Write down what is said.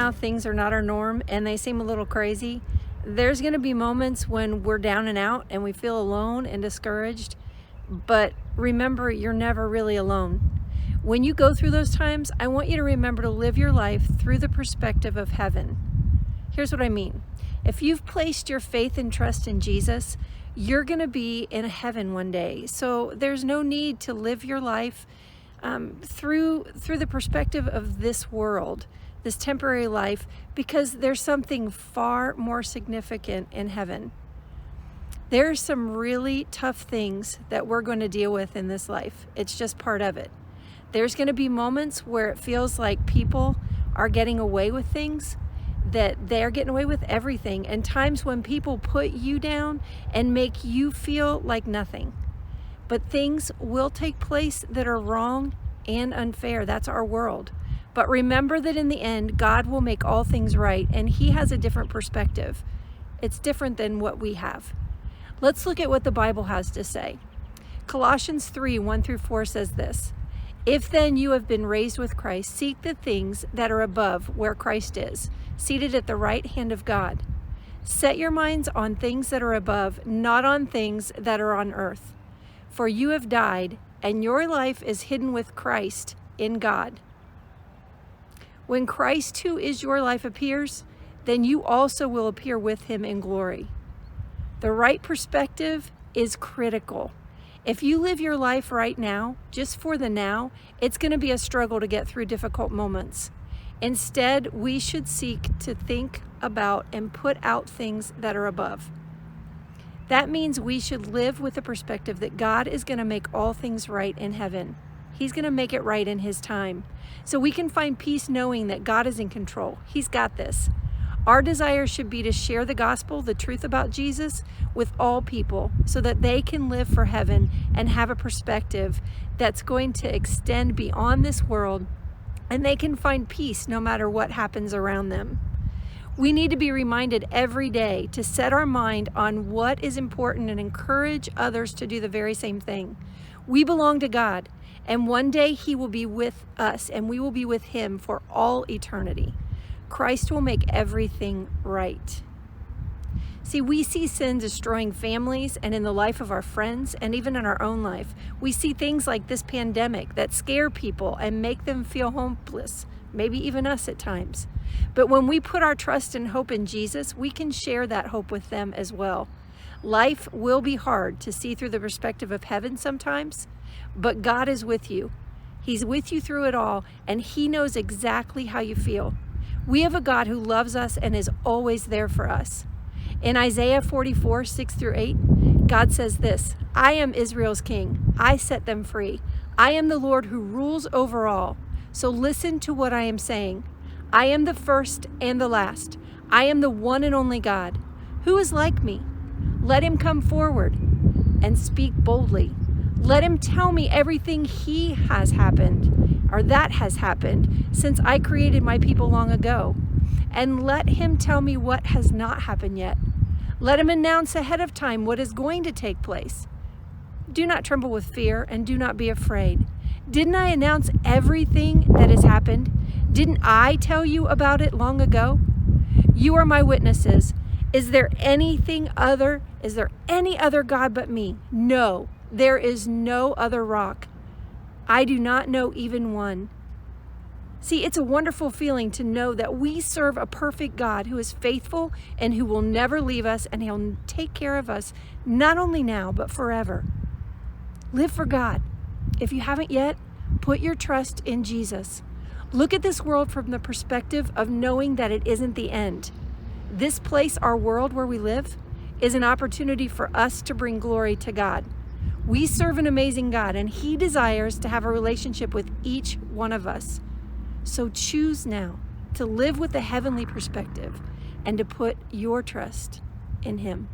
now things are not our norm and they seem a little crazy, there's going to be moments when we're down and out and we feel alone and discouraged. But remember, you're never really alone. When you go through those times, I want you to remember to live your life through the perspective of heaven. Here's what I mean. If you've placed your faith and trust in Jesus, you're going to be in heaven one day. So there's no need to live your life through the perspective of this world, this temporary life, because there's something far more significant in heaven. There's some really tough things that we're going to deal with in this life. It's just part of it. There's going to be moments where it feels like people are getting away with things, that they're getting away with everything, and times when people put you down and make you feel like nothing. But things will take place that are wrong and unfair. That's our world. But remember that in the end, God will make all things right, and He has a different perspective. It's different than what we have. Let's look at what the Bible has to say. Colossians 3:1-4 says this: "If then you have been raised with Christ, seek the things that are above, where Christ is, seated at the right hand of God. Set your minds on things that are above, not on things that are on earth. For you have died, and your life is hidden with Christ in God. When Christ, who is your life, appears, then you also will appear with Him in glory." The right perspective is critical. If you live your life right now, just for the now, it's going to be a struggle to get through difficult moments. Instead, we should seek to think about and put out things that are above. That means we should live with the perspective that God is going to make all things right in heaven. He's going to make it right in His time. So we can find peace knowing that God is in control. He's got this. Our desire should be to share the gospel, the truth about Jesus, with all people so that they can live for heaven and have a perspective that's going to extend beyond this world, and they can find peace no matter what happens around them. We need to be reminded every day to set our mind on what is important and encourage others to do the very same thing. We belong to God, and one day He will be with us and we will be with Him for all eternity. Christ will make everything right. See, we see sin destroying families and in the life of our friends and even in our own life. We see things like this pandemic that scare people and make them feel hopeless, maybe even us at times. But when we put our trust and hope in Jesus, we can share that hope with them as well. Life will be hard to see through the perspective of heaven sometimes, but God is with you. He's with you through it all, and He knows exactly how you feel. We have a God who loves us and is always there for us. In Isaiah 44:6-8, God says this: "I am Israel's king. I set them free. I am the Lord who rules over all. So listen to what I am saying. I am the first and the last. I am the one and only God. Who is like me? Let him come forward and speak boldly. Let him tell me everything that has happened since I created my people long ago. And let him tell me what has not happened yet. Let him announce ahead of time what is going to take place. Do not tremble with fear and do not be afraid. Didn't I announce everything that has happened? Didn't I tell you about it long ago? You are my witnesses. Is there any other God but me? No, there is no other rock. I do not know even one." See, it's a wonderful feeling to know that we serve a perfect God who is faithful and who will never leave us, and He'll take care of us, not only now, but forever. Live for God. If you haven't yet, put your trust in Jesus. Look at this world from the perspective of knowing that it isn't the end. This place, our world where we live, is an opportunity for us to bring glory to God. We serve an amazing God, and He desires to have a relationship with each one of us. So choose now to live with a heavenly perspective and to put your trust in Him.